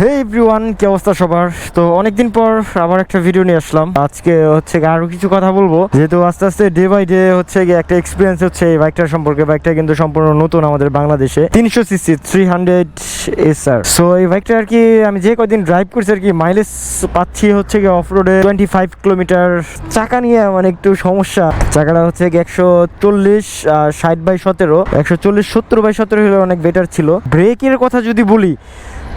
হে everyone, কি অবস্থা সবার? তো অনেকদিন পর আবার একটা ভিডিও নিয়ে আসলাম। আজকে হচ্ছে আরো কিছু কথা বলবো, যেহেতু আস্তে আস্তে ডে বাই ডে হচ্ছে একটা এক্সপিরিয়েন্স হচ্ছে এই বাইকটার সম্পর্কে। বাইকটা কিন্তু সম্পূর্ণ নতুন আমাদের বাংলাদেশে, 300 সিসি 300 SR। সো এই বাইকটা আর কি আমি যে কয়দিন ড্রাইভ করছি আর কি মাইলেজ পাচ্ছি হচ্ছে অফ রোডে 25 কিলোমিটার। চাকা নিয়ে মানে একটু সমস্যা। চাকাটা হচ্ছে 140 60/17, 140 70/17 হলে অনেক বেটার ছিল। ব্রেকের কথা যদি বলি,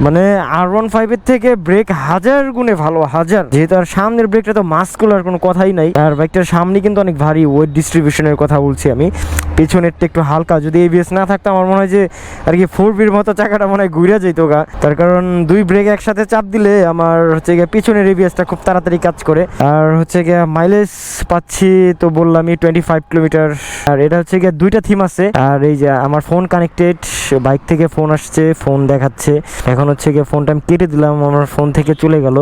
মানে R15 এর থেকে ব্রেক হাজার গুণে ভালো, হাজার। যেহেতু আর সামনের ব্রেকটা তো মাস্কুলার, কোনো কথাই নাই। আর বাইকটার সামনে কিন্তু অনেক ভারী, ওয়েট ডিস্ট্রিবিউশনের কথা বলছি আমি। পেছনেরটা একটু হালকা, যদি ABS না থাকতো আমার মনে হয় যে আর কি 4B'র মতো চাকাটা মনে হয় ঘুরে যেত গা। তার কারণ দুই ব্রেক একসাথে চাপ দিলে আমার হচ্ছে গিয়ে পিছনের ABSটা খুব তাড়াতাড়ি কাজ করে। আর হচ্ছে গিয়ে মাইলেজ পাচ্ছি তো বললামই 25 কিলোমিটার। আর এটা হচ্ছে গিয়ে দুইটা থিম আছে। আর এই যে আমার ফোন কানেক্টেড, বাইক থেকে ফোন আসছে, ফোন দেখাচ্ছে। এখন হচ্ছে গিয়ে ফোনটা আমি কেটে দিলাম, আমার ফোন থেকে চলে গেল।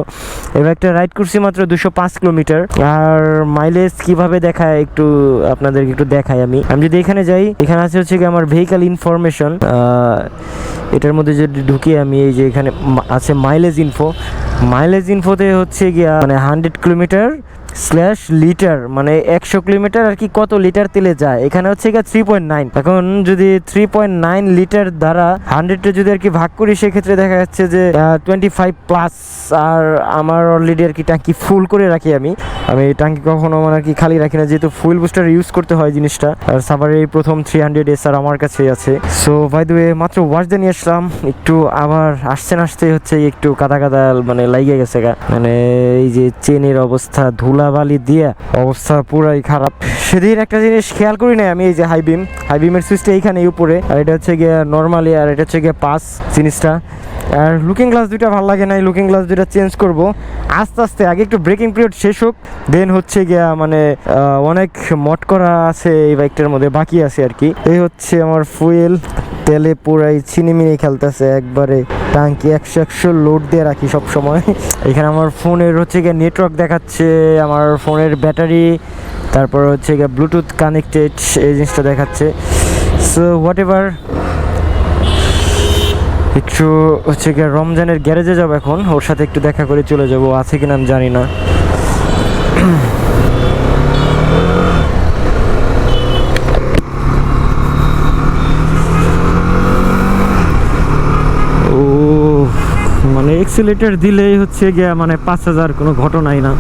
এবার একটা রাইড করছি মাত্র 205 কিলোমিটার। আর মাইলেজ কিভাবে দেখায় একটু আপনাদেরকে একটু দেখাই। আমি যদি এখানে যাই, এখানে আছে হচ্ছে গিয়ে আমার ভেহিক্যাল ইনফরমেশন। এটার মধ্যে যদি ঢুকি আমি, এই যে এখানে আছে মাইলেজ ইনফো। মাইলেজ ইনফোতে হচ্ছে গিয়া মানে 100 কিলোমিটার লিটার, মানে 100 কিলোমিটার আর কি কত লিটার তেলে যায়। এখানে হচ্ছে গিয়ে 3.9। এখন যদি 3.9 লিটার দ্বারা 100 যদি আর কি ভাগ করি, সেক্ষেত্রে দেখা যাচ্ছে যে 25 প্লাস। আর আমার অলরেডি আর কি ট্যাঙ্কি ফুল করে রাখি আমি ট্যাঙ্কি কখনো মানে আর কি খালি রাখি না, যেহেতু ফুয়েল বুস্টার ইউজ করতে হয় জিনিসটা। আর সাভারের এই প্রথম 300 SR আমার কাছে আছে। সো বাই দ্য ওয়ে, মাত্র ওয়াশ দিয়ে নিয়ে আসলাম। একটু আবার আসতে হচ্ছে একটু কাদা মানে লাগিয়ে গেছে গা। মানে এই যে চেনের অবস্থা, ধুলাবালি দিয়ে অবস্থা পুরাই খারাপ। সেদিন একটা জিনিস খেয়াল করি না আমি, এই যে হাইবিমের সুইচটা এইখানে উপরে, আর এটা হচ্ছে গিয়ে নর্মালি, আর এটা হচ্ছে গিয়ে পাস জিনিসটা। আর লুকিং গ্লাস দুইটা ভালো লাগে না, লুকিং গ্লাস দুইটা চেঞ্জ করব আস্তে আস্তে। আগে একটু ব্রেকিং পিরিয়ড শেষ হোক, দেন হচ্ছে গিয়া মানে অনেক মড করা আছে এই বাইকটার মধ্যে, বাকি আছে আর কি। এই হচ্ছে আমার ফুয়েল, তেলে পুরাই ছিনিমিনি খেলতেছে একবারে। ট্যাঙ্কি 100 লোড দিয়ে রাখি সব সময়। এখানে আমার ফোনের হচ্ছে গিয়ে নেটওয়ার্ক দেখাচ্ছে, আমার ফোনের ব্যাটারি, তারপর হচ্ছে গিয়ে ব্লুটুথ কানেক্টেড, এই জিনিসটা দেখাচ্ছে। সো হোয়াট এভার, একটু হচ্ছে গিয়ে রমজানের গ্যারেজে যাবো এখন, ওর সাথে একটু দেখা করে চলে যাবো। আছে কিনা আমি জানি না। ও মানে এক্সিলেটর দিলেই হচ্ছে গিয়া মানে 5000 কোনো ঘটনাই না।